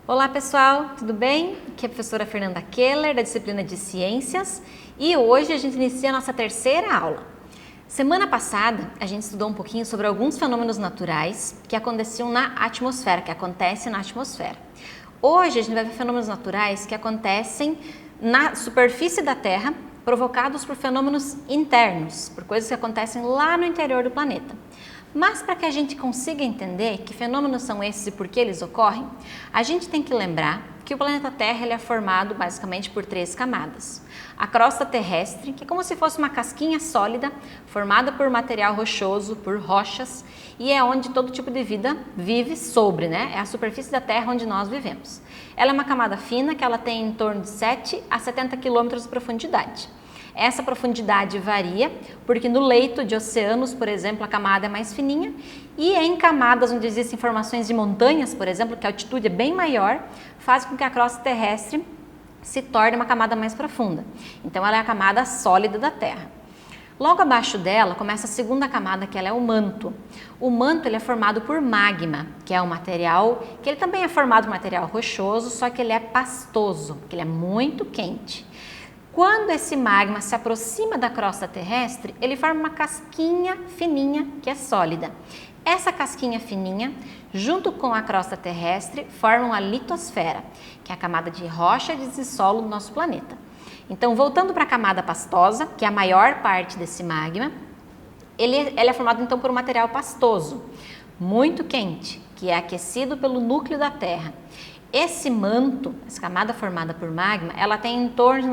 Olá pessoal, tudo bem? Aqui é a professora Fernanda Keller, da disciplina de Ciências, e hoje a gente inicia a nossa terceira aula. Semana passada a gente estudou um pouquinho sobre alguns fenômenos naturais que aconteciam na atmosfera, que acontecem na atmosfera. Hoje a gente vai ver fenômenos naturais que acontecem na superfície da Terra, provocados por fenômenos internos, por coisas que acontecem lá no interior do planeta. Mas para que a gente consiga entender que fenômenos são esses e por que eles ocorrem, a gente tem que lembrar que o planeta Terra ele é formado basicamente por 3 camadas. A crosta terrestre, que é como se fosse uma casquinha sólida, formada por material rochoso, por rochas, e é onde todo tipo de vida vive sobre, né? É a superfície da Terra onde nós vivemos. Ela é uma camada fina que ela tem em torno de 7 a 70 quilômetros de profundidade. Essa profundidade varia, porque no leito de oceanos, por exemplo, a camada é mais fininha, e em camadas onde existem formações de montanhas, por exemplo, que a altitude é bem maior, faz com que a crosta terrestre se torne uma camada mais profunda. Então ela é a camada sólida da Terra. Logo abaixo dela começa a segunda camada, que ela é o manto. O manto ele é formado por magma, que é um material, que ele também é formado por material rochoso, só que ele é pastoso, que ele é muito quente. Quando esse magma se aproxima da crosta terrestre, ele forma uma casquinha fininha que é sólida. Essa casquinha fininha, junto com a crosta terrestre, formam a litosfera, que é a camada de rocha de solo do nosso planeta. Então, voltando para a camada pastosa, que é a maior parte desse magma, ele é formado então por um material pastoso, muito quente, que é aquecido pelo núcleo da Terra. Esse manto, essa camada formada por magma, ela tem em torno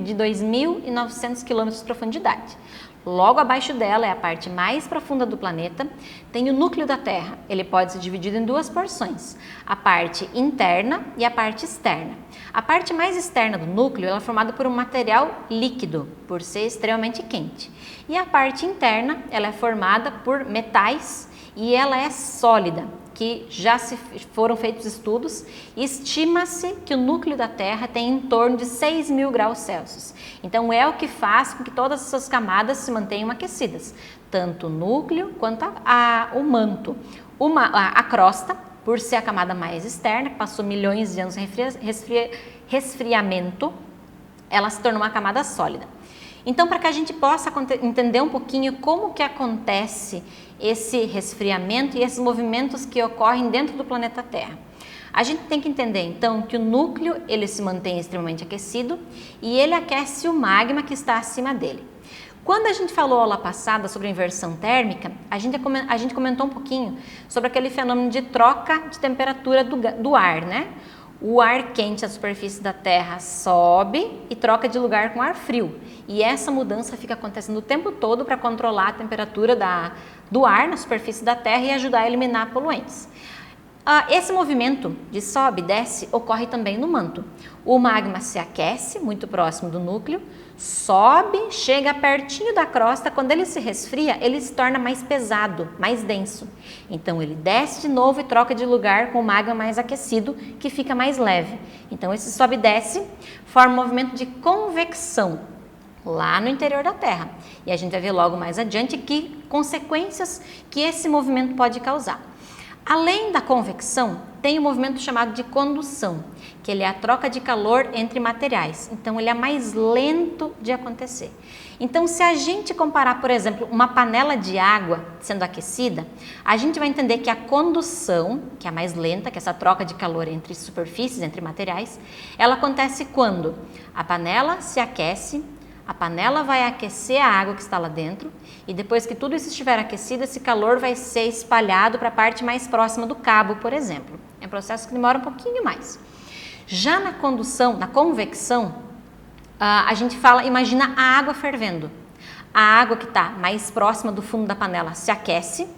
de 2.900 km de profundidade. Logo abaixo dela é a parte mais profunda do planeta, tem o núcleo da Terra. Ele pode ser dividido em 2 porções, a parte interna e a parte externa. A parte mais externa do núcleo ela é formada por um material líquido, por ser extremamente quente. E a parte interna ela é formada por metais e ela é sólida, que já foram feitos estudos e estima-se que o núcleo da Terra tem em torno de 6.000 graus Celsius. Então é o que faz com que todas essas camadas se mantenham aquecidas, tanto o núcleo quanto o manto. A crosta, por ser a camada mais externa, que passou milhões de anos de resfriamento, ela se tornou uma camada sólida. Então, para que a gente possa entender um pouquinho como que acontece esse resfriamento e esses movimentos que ocorrem dentro do planeta Terra, a gente tem que entender então que o núcleo ele se mantém extremamente aquecido e ele aquece o magma que está acima dele. Quando a gente falou aula passada sobre a inversão térmica, a gente comentou um pouquinho sobre aquele fenômeno de troca de temperatura do ar, né? O ar quente à superfície da Terra sobe e troca de lugar com ar frio. E essa mudança fica acontecendo o tempo todo para controlar a temperatura do ar na superfície da Terra e ajudar a eliminar poluentes. Esse movimento de sobe e desce ocorre também no manto. O magma se aquece muito próximo do núcleo, sobe, chega pertinho da crosta, quando ele se resfria, ele se torna mais pesado, mais denso. Então ele desce de novo e troca de lugar com o magma mais aquecido, que fica mais leve. Então esse sobe e desce forma um movimento de convecção lá no interior da Terra. E a gente vai ver logo mais adiante que consequências que esse movimento pode causar. Além da convecção, tem um movimento chamado de condução, que ele é a troca de calor entre materiais. Então, ele é mais lento de acontecer. Então, se a gente comparar, por exemplo, uma panela de água sendo aquecida, a gente vai entender que a condução, que é a mais lenta, que é essa troca de calor entre superfícies, entre materiais, ela acontece quando a panela se aquece, a panela vai aquecer a água que está lá dentro e depois que tudo isso estiver aquecido, esse calor vai ser espalhado para a parte mais próxima do cabo, por exemplo. É um processo que demora um pouquinho mais. Já na condução, na convecção, a gente imagina a água fervendo. A água que está mais próxima do fundo da panela se aquece,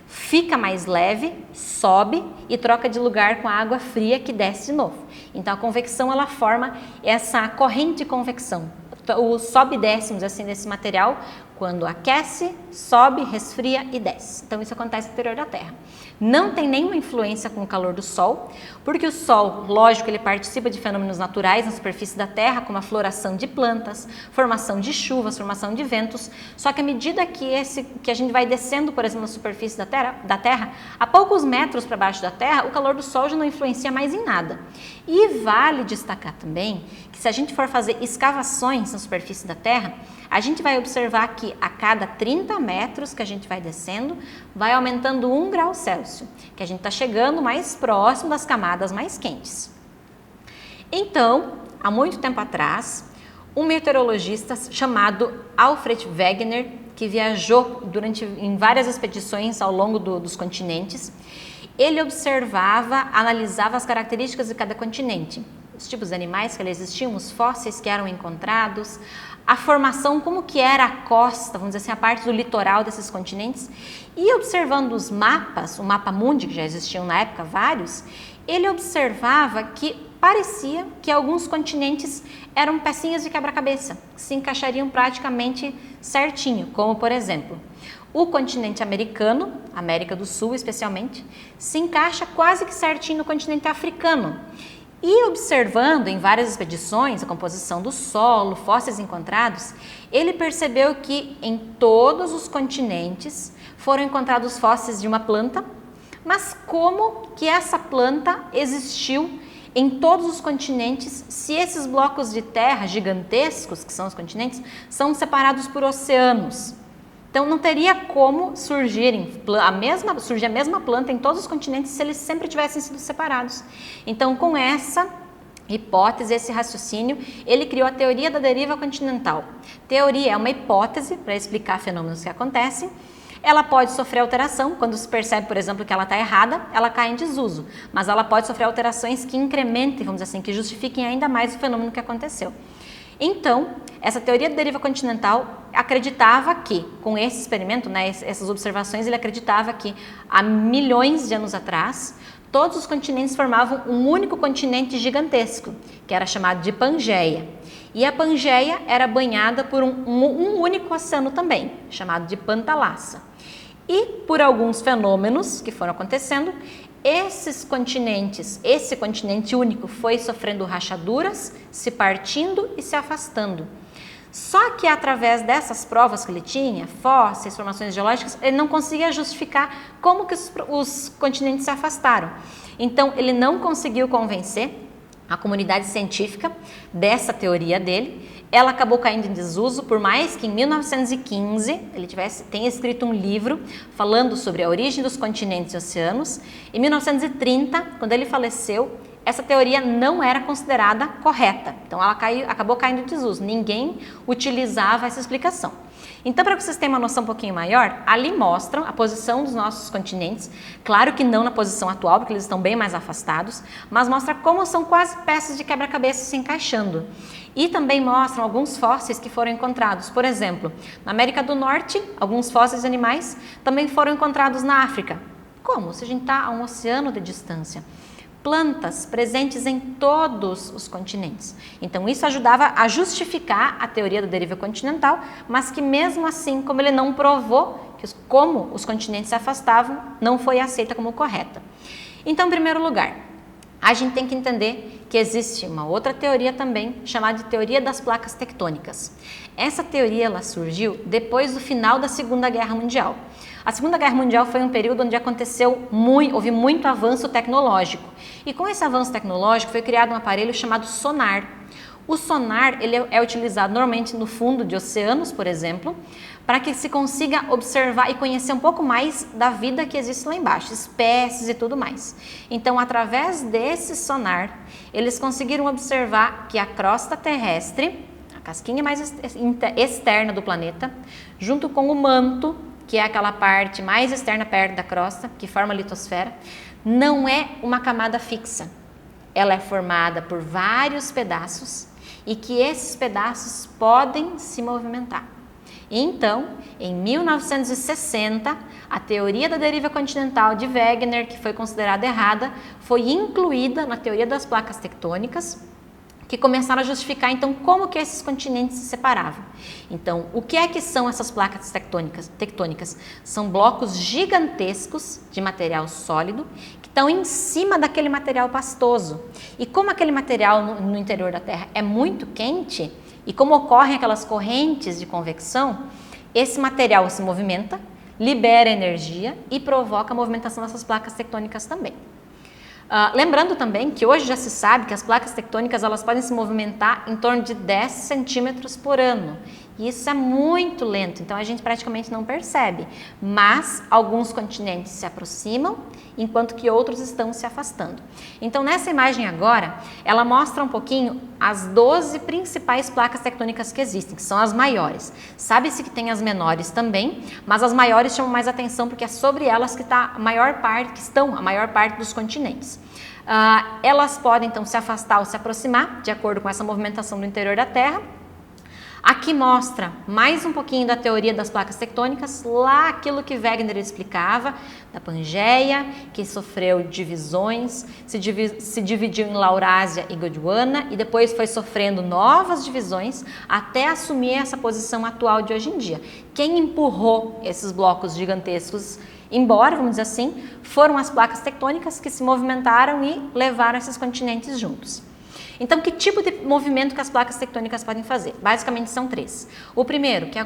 fica mais leve, sobe e troca de lugar com a água fria que desce de novo. Então a convecção ela forma essa corrente de convecção. O sobe e desce, assim, desse material quando aquece, sobe, resfria e desce. Então isso acontece no interior da Terra. Não tem nenhuma influência com o calor do Sol, porque o Sol, lógico, ele participa de fenômenos naturais na superfície da Terra, como a floração de plantas, formação de chuvas, formação de ventos, só que à medida que a gente vai descendo, por exemplo, na superfície da Terra, a poucos metros para baixo da Terra, o calor do Sol já não influencia mais em nada. E vale destacar também que se a gente for fazer escavações na superfície da Terra, a gente vai observar que a cada 30 metros que a gente vai descendo, vai aumentando 1 grau Celsius, que a gente está chegando mais próximo das camadas mais quentes. Então, há muito tempo atrás, um meteorologista chamado Alfred Wegener, que viajou em várias expedições ao longo dos continentes, ele observava, analisava as características de cada continente, os tipos de animais que ali existiam, os fósseis que eram encontrados, a formação, como que era a costa, vamos dizer assim, a parte do litoral desses continentes, e observando os mapas, o mapa mundi, que já existiam na época, vários, ele observava que parecia que alguns continentes eram pecinhas de quebra-cabeça, que se encaixariam praticamente certinho, como por exemplo, o continente americano, América do Sul especialmente, se encaixa quase que certinho no continente africano. E observando em várias expedições a composição do solo, fósseis encontrados, ele percebeu que em todos os continentes foram encontrados fósseis de uma planta, mas como que essa planta existiu em todos os continentes se esses blocos de terra gigantescos, que são os continentes, são separados por oceanos? Então não teria como surgir a mesma planta em todos os continentes se eles sempre tivessem sido separados. Então com essa hipótese, esse raciocínio, ele criou a teoria da deriva continental. Teoria é uma hipótese para explicar fenômenos que acontecem. Ela pode sofrer alteração, quando se percebe, por exemplo, que ela está errada, ela cai em desuso, mas ela pode sofrer alterações que incrementem, vamos dizer assim, que justifiquem ainda mais o fenômeno que aconteceu. Então, essa teoria da deriva continental acreditava que, com esse experimento, essas observações, ele acreditava que há milhões de anos atrás, todos os continentes formavam um único continente gigantesco, que era chamado de Pangeia. E a Pangeia era banhada por um único oceano também, chamado de Pantalassa. E por alguns fenômenos que foram acontecendo, esse continente único foi sofrendo rachaduras, se partindo e se afastando. Só que através dessas provas que ele tinha, fósseis, formações geológicas, ele não conseguia justificar como que os continentes se afastaram. Então ele não conseguiu convencer a comunidade científica dessa teoria dele. Ela acabou caindo em desuso, por mais que em 1915 ele tenha escrito um livro falando sobre a origem dos continentes e oceanos. Em 1930, quando ele faleceu, essa teoria não era considerada correta. Então ela acabou caindo em desuso, ninguém utilizava essa explicação. Então, para que vocês tenham uma noção um pouquinho maior, ali mostram a posição dos nossos continentes, claro que não na posição atual, porque eles estão bem mais afastados, mas mostra como são quase peças de quebra-cabeça se encaixando. E também mostram alguns fósseis que foram encontrados, por exemplo, na América do Norte, alguns fósseis de animais também foram encontrados na África. Como? Se a gente está a um oceano de distância. Plantas presentes em todos os continentes. Então isso ajudava a justificar a teoria da deriva continental, mas que mesmo assim, como ele não provou como os continentes se afastavam, não foi aceita como correta. Então, em primeiro lugar, a gente tem que entender que existe uma outra teoria também, chamada de teoria das placas tectônicas. Essa teoria ela surgiu depois do final da Segunda Guerra Mundial. A Segunda Guerra Mundial foi um período onde houve muito avanço tecnológico. E com esse avanço tecnológico foi criado um aparelho chamado sonar. O sonar ele é utilizado normalmente no fundo de oceanos, por exemplo, para que se consiga observar e conhecer um pouco mais da vida que existe lá embaixo, espécies e tudo mais. Então, através desse sonar, eles conseguiram observar que a crosta terrestre, a casquinha mais externa do planeta, junto com o manto, que é aquela parte mais externa perto da crosta, que forma a litosfera, não é uma camada fixa. Ela é formada por vários pedaços e que esses pedaços podem se movimentar. Então, em 1960, a teoria da deriva continental de Wegener, que foi considerada errada, foi incluída na teoria das placas tectônicas, que começaram a justificar então como que esses continentes se separavam. Então, o que é que são essas placas tectônicas? São blocos gigantescos de material sólido que estão em cima daquele material pastoso. E como aquele material no interior da Terra é muito quente, e como ocorrem aquelas correntes de convecção, esse material se movimenta, libera energia e provoca a movimentação dessas placas tectônicas também. Lembrando também que hoje já se sabe que as placas tectônicas elas podem se movimentar em torno de 10 centímetros por ano. E isso é muito lento, então a gente praticamente não percebe. Mas alguns continentes se aproximam, enquanto que outros estão se afastando. Então nessa imagem agora, ela mostra um pouquinho as 12 principais placas tectônicas que existem, que são as maiores. Sabe-se que tem as menores também, mas as maiores chamam mais atenção porque é sobre elas que está a maior parte dos continentes. Elas podem então se afastar ou se aproximar de acordo com essa movimentação do interior da Terra. Aqui mostra mais um pouquinho da teoria das placas tectônicas, lá aquilo que Wegener explicava, da Pangeia, que sofreu divisões, se dividiu em Laurásia e Gondwana e depois foi sofrendo novas divisões até assumir essa posição atual de hoje em dia. Quem empurrou esses blocos gigantescos embora, vamos dizer assim, foram as placas tectônicas que se movimentaram e levaram esses continentes juntos. Então, que tipo de movimento que as placas tectônicas podem fazer? Basicamente são 3. O primeiro, que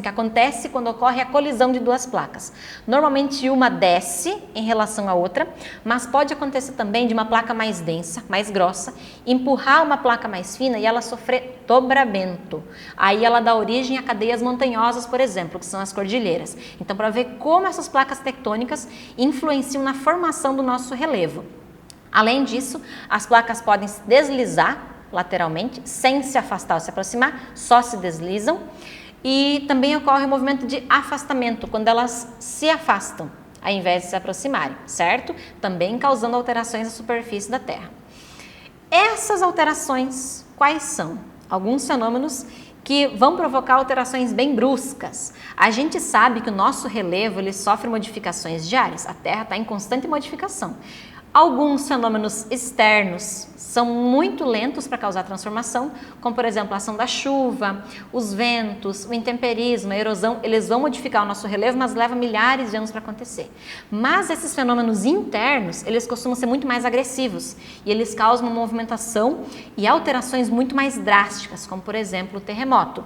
acontece quando ocorre a colisão de duas placas. Normalmente uma desce em relação à outra, mas pode acontecer também de uma placa mais densa, mais grossa, empurrar uma placa mais fina e ela sofrer dobramento. Aí ela dá origem a cadeias montanhosas, por exemplo, que são as cordilheiras. Então, para ver como essas placas tectônicas influenciam na formação do nosso relevo. Além disso, as placas podem se deslizar lateralmente, sem se afastar ou se aproximar, só se deslizam. E também ocorre o movimento de afastamento, quando elas se afastam, ao invés de se aproximarem, certo? Também causando alterações na superfície da Terra. Essas alterações, quais são? Alguns fenômenos que vão provocar alterações bem bruscas. A gente sabe que o nosso relevo ele sofre modificações diárias, a Terra está em constante modificação. Alguns fenômenos externos são muito lentos para causar transformação, como por exemplo a ação da chuva, os ventos, o intemperismo, a erosão, eles vão modificar o nosso relevo, mas leva milhares de anos para acontecer. Mas esses fenômenos internos, eles costumam ser muito mais agressivos e eles causam uma movimentação e alterações muito mais drásticas, como por exemplo o terremoto.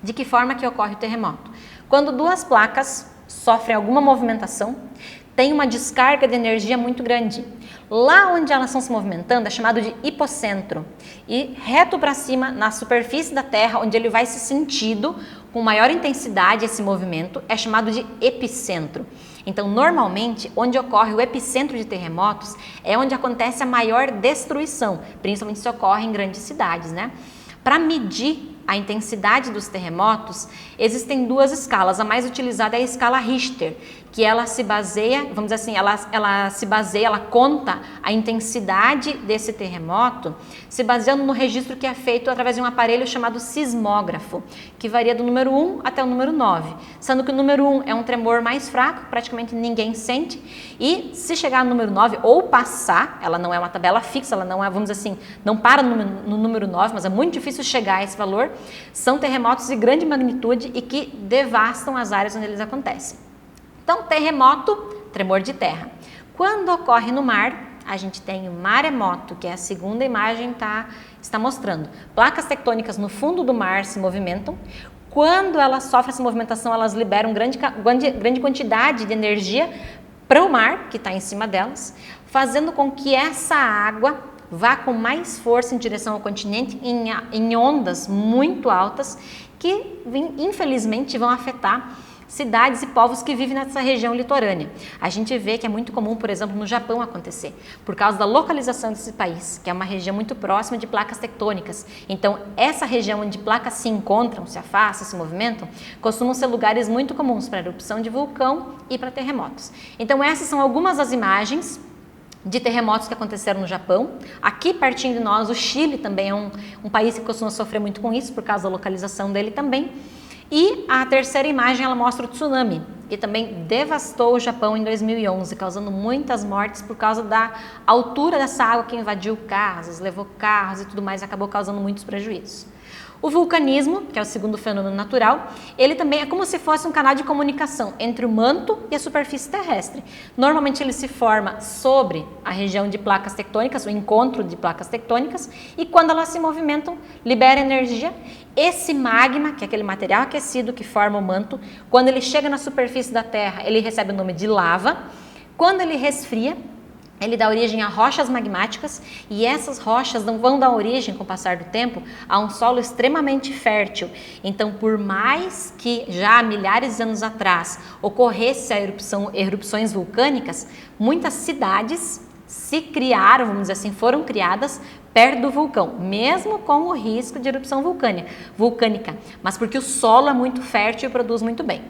De que forma que ocorre o terremoto? Quando duas placas sofrem alguma movimentação, tem uma descarga de energia muito grande. Lá onde elas estão se movimentando é chamado de hipocentro. E reto para cima, na superfície da Terra, onde ele vai se sentindo com maior intensidade esse movimento, é chamado de epicentro. Então, normalmente, onde ocorre o epicentro de terremotos é onde acontece a maior destruição, principalmente se ocorre em grandes cidades, né? Para medir a intensidade dos terremotos, existem duas escalas. A mais utilizada é a escala Richter, que ela se baseia, vamos dizer assim, ela conta a intensidade desse terremoto, se baseando no registro que é feito através de um aparelho chamado sismógrafo, que varia do número 1 até o número 9, sendo que o número 1 é um tremor mais fraco, praticamente ninguém sente, e se chegar no número 9 ou passar, ela não é uma tabela fixa, ela não é, vamos dizer assim, não para no número 9, mas é muito difícil chegar a esse valor, são terremotos de grande magnitude e que devastam as áreas onde eles acontecem. Então, terremoto, tremor de terra. Quando ocorre no mar, a gente tem o maremoto, que é a segunda imagem está mostrando. Placas tectônicas no fundo do mar se movimentam. Quando elas sofrem essa movimentação, elas liberam grande quantidade de energia para o mar, que está em cima delas, fazendo com que essa água vá com mais força em direção ao continente em ondas muito altas que, infelizmente, vão afetar cidades e povos que vivem nessa região litorânea. A gente vê que é muito comum, por exemplo, no Japão acontecer, por causa da localização desse país, que é uma região muito próxima de placas tectônicas. Então, essa região onde placas se encontram, se afastam, se movimentam, costumam ser lugares muito comuns para erupção de vulcão e para terremotos. Então, essas são algumas das imagens de terremotos que aconteceram no Japão. Aqui, pertinho de nós, o Chile também é um país que costuma sofrer muito com isso, por causa da localização dele também. E a terceira imagem, ela mostra o tsunami. e também devastou o Japão em 2011, causando muitas mortes por causa da altura dessa água que invadiu casas, levou carros e tudo mais, acabou causando muitos prejuízos. O vulcanismo, que é o segundo fenômeno natural, ele também é como se fosse um canal de comunicação entre o manto e a superfície terrestre. Normalmente ele se forma sobre a região de placas tectônicas, o encontro de placas tectônicas, e quando elas se movimentam, libera energia. Esse magma, que é aquele material aquecido que forma o manto, quando ele chega na superfície da Terra, ele recebe o nome de lava. Quando ele resfria, ele dá origem a rochas magmáticas e essas rochas vão dar origem, com o passar do tempo, a um solo extremamente fértil. Então, por mais que já há milhares de anos atrás ocorresse erupções vulcânicas, muitas cidades se criaram, vamos dizer assim, foram criadas perto do vulcão, mesmo com o risco de erupção vulcânica, mas porque o solo é muito fértil e produz muito bem.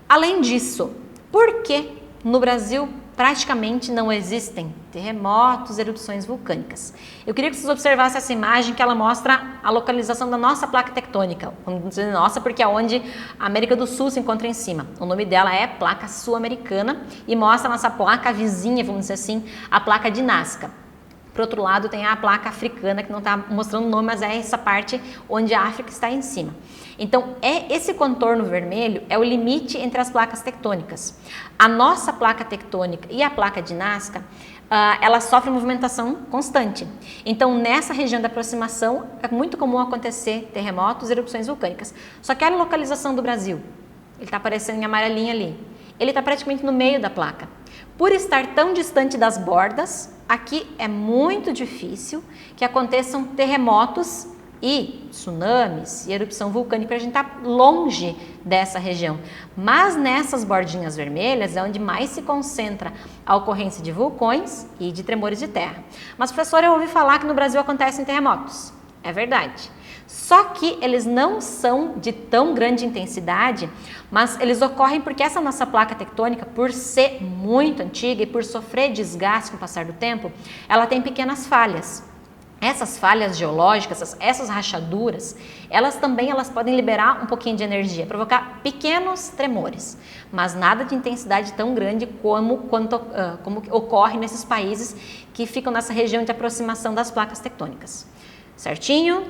Além disso, por que no Brasil praticamente não existem terremotos, erupções vulcânicas? Eu queria que vocês observassem essa imagem que ela mostra a localização da nossa placa tectônica. Vamos dizer nossa porque é onde a América do Sul se encontra em cima. O nome dela é placa sul-americana e mostra a nossa placa vizinha, vamos dizer assim, a placa de Nazca. Por outro lado, tem a placa africana, que não está mostrando o nome, mas é essa parte onde a África está em cima. Então, esse contorno vermelho é o limite entre as placas tectônicas. A nossa placa tectônica e a placa de Nazca, ela sofre movimentação constante. Então, nessa região da aproximação, é muito comum acontecer terremotos e erupções vulcânicas. Só que olha a localização do Brasil. Ele está aparecendo em amarelinho ali. Ele está praticamente no meio da placa. Por estar tão distante das bordas, aqui é muito difícil que aconteçam terremotos e tsunamis e erupção vulcânica, a gente está longe dessa região. Mas nessas bordinhas vermelhas é onde mais se concentra a ocorrência de vulcões e de tremores de terra. Mas, professora, eu ouvi falar que no Brasil acontecem terremotos. É verdade. Só que eles não são de tão grande intensidade, mas eles ocorrem porque essa nossa placa tectônica, por ser muito antiga e por sofrer desgaste com o passar do tempo, ela tem pequenas falhas. Essas falhas geológicas, essas rachaduras, elas podem liberar um pouquinho de energia, provocar pequenos tremores, mas nada de intensidade tão grande como ocorre nesses países que ficam nessa região de aproximação das placas tectônicas. Certinho?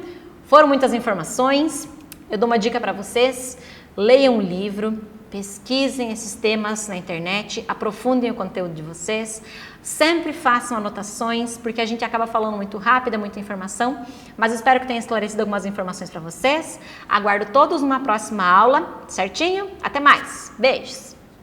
Foram muitas informações. Eu dou uma dica para vocês: leiam um livro, pesquisem esses temas na internet, aprofundem o conteúdo de vocês, sempre façam anotações, porque a gente acaba falando muito rápido, é muita informação, mas espero que tenha esclarecido algumas informações para vocês. Aguardo todos numa próxima aula, certinho? Até mais! Beijos!